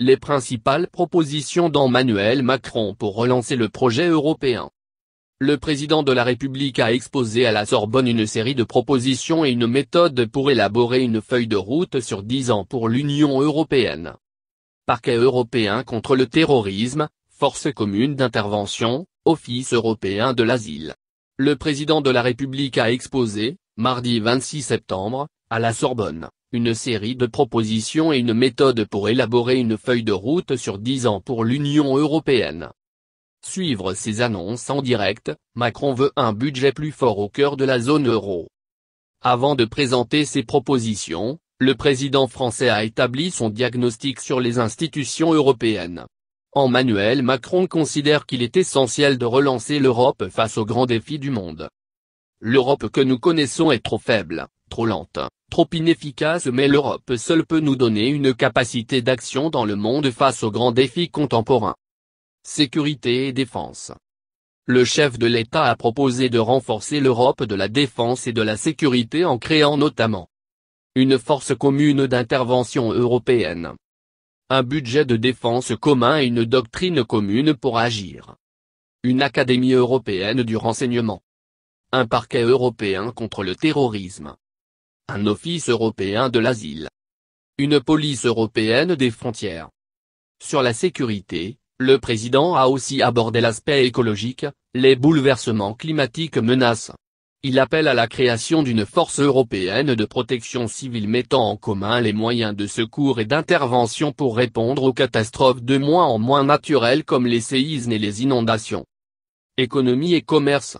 Les principales propositions d'Emmanuel Macron pour relancer le projet européen. Le président de la République a exposé à la Sorbonne une série de propositions et une méthode pour élaborer une feuille de route sur 10 ans pour l'Union européenne. Parquet européen contre le terrorisme, force commune d'intervention, Office européen de l'asile. Le président de la République a exposé, mardi 26 septembre, à la Sorbonne, une série de propositions et une méthode pour élaborer une feuille de route sur 10 ans pour l'Union européenne. Suivre ces annonces en direct, Macron veut un budget plus fort au cœur de la zone euro. Avant de présenter ses propositions, le président français a établi son diagnostic sur les institutions européennes. Emmanuel Macron considère qu'il est essentiel de relancer l'Europe face aux grands défis du monde. L'Europe que nous connaissons est trop faible, trop lente, trop inefficace, mais l'Europe seule peut nous donner une capacité d'action dans le monde face aux grands défis contemporains. Sécurité et défense. Le chef de l'État a proposé de renforcer l'Europe de la défense et de la sécurité en créant notamment une force commune d'intervention européenne, un budget de défense commun et une doctrine commune pour agir, une académie européenne du renseignement, un parquet européen contre le terrorisme, un office européen de l'asile, une police européenne des frontières. Sur la sécurité, le président a aussi abordé l'aspect écologique, les bouleversements climatiques menacent. Il appelle à la création d'une force européenne de protection civile mettant en commun les moyens de secours et d'intervention pour répondre aux catastrophes de moins en moins naturelles comme les séismes et les inondations. Économie et commerce.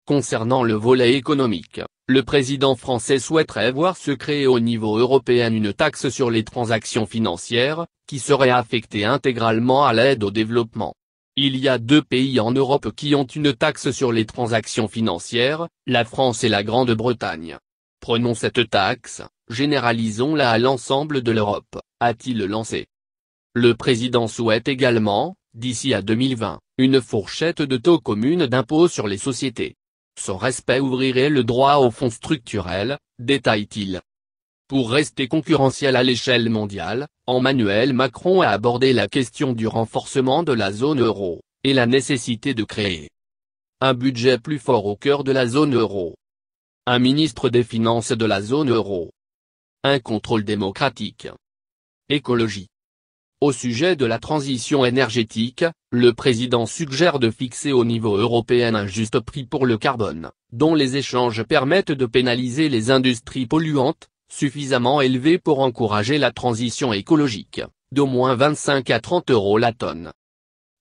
Concernant le volet économique, le président français souhaiterait voir se créer au niveau européen une taxe sur les transactions financières, qui serait affectée intégralement à l'aide au développement. Il y a 2 pays en Europe qui ont une taxe sur les transactions financières, la France et la Grande-Bretagne. Prenons cette taxe, généralisons-la à l'ensemble de l'Europe, a-t-il lancé. Le président souhaite également, d'ici à 2020, une fourchette de taux commune d'impôt sur les sociétés. Son respect ouvrirait le droit aux fonds structurels, détaille-t-il. Pour rester concurrentiel à l'échelle mondiale, Emmanuel Macron a abordé la question du renforcement de la zone euro, et la nécessité de créer un budget plus fort au cœur de la zone euro. Un ministre des Finances de la zone euro. Un contrôle démocratique. Écologie. Au sujet de la transition énergétique, le président suggère de fixer au niveau européen un juste prix pour le carbone, dont les échanges permettent de pénaliser les industries polluantes, suffisamment élevé pour encourager la transition écologique, d'au moins 25 à 30 € la tonne.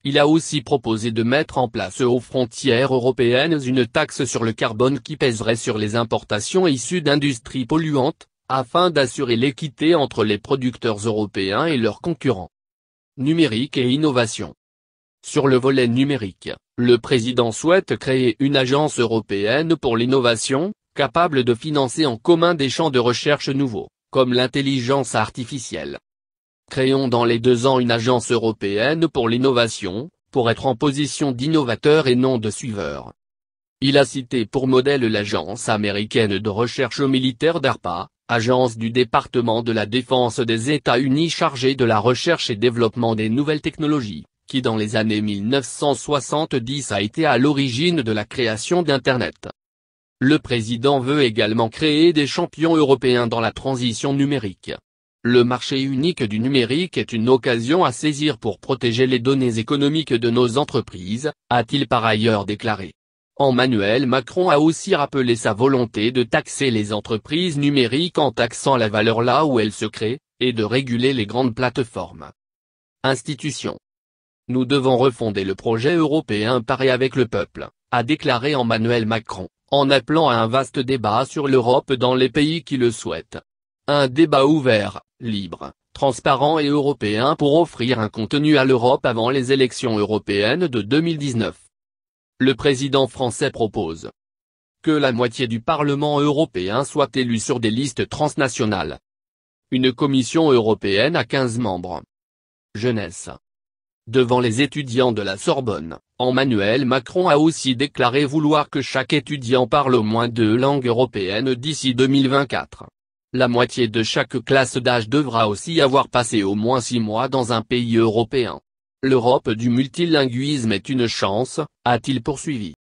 Il a aussi proposé de mettre en place aux frontières européennes une taxe sur le carbone qui pèserait sur les importations issues d'industries polluantes, afin d'assurer l'équité entre les producteurs européens et leurs concurrents. Numérique et innovation. Sur le volet numérique, le président souhaite créer une agence européenne pour l'innovation, capable de financer en commun des champs de recherche nouveaux, comme l'intelligence artificielle. Créons dans les 2 ans une agence européenne pour l'innovation, pour être en position d'innovateur et non de suiveur. Il a cité pour modèle l'agence américaine de recherche militaire DARPA, agence du département de la défense des États-Unis chargée de la recherche et développement des nouvelles technologies, qui dans les années 1970 a été à l'origine de la création d'Internet. Le président veut également créer des champions européens dans la transition numérique. Le marché unique du numérique est une occasion à saisir pour protéger les données économiques de nos entreprises, a-t-il par ailleurs déclaré. Emmanuel Macron a aussi rappelé sa volonté de taxer les entreprises numériques en taxant la valeur là où elle se crée, et de réguler les grandes plateformes. Institutions. Nous devons refonder le projet européen par et avec le peuple, a déclaré Emmanuel Macron, en appelant à un vaste débat sur l'Europe dans les pays qui le souhaitent. Un débat ouvert, libre, transparent et européen pour offrir un contenu à l'Europe avant les élections européennes de 2019. Le président français propose que la moitié du Parlement européen soit élue sur des listes transnationales. Une commission européenne à 15 membres. Jeunesse. Devant les étudiants de la Sorbonne, Emmanuel Macron a aussi déclaré vouloir que chaque étudiant parle au moins 2 langues européennes d'ici 2024. La moitié de chaque classe d'âge devra aussi avoir passé au moins 6 mois dans un pays européen. L'Europe du multilinguisme est une chance, a-t-il poursuivi.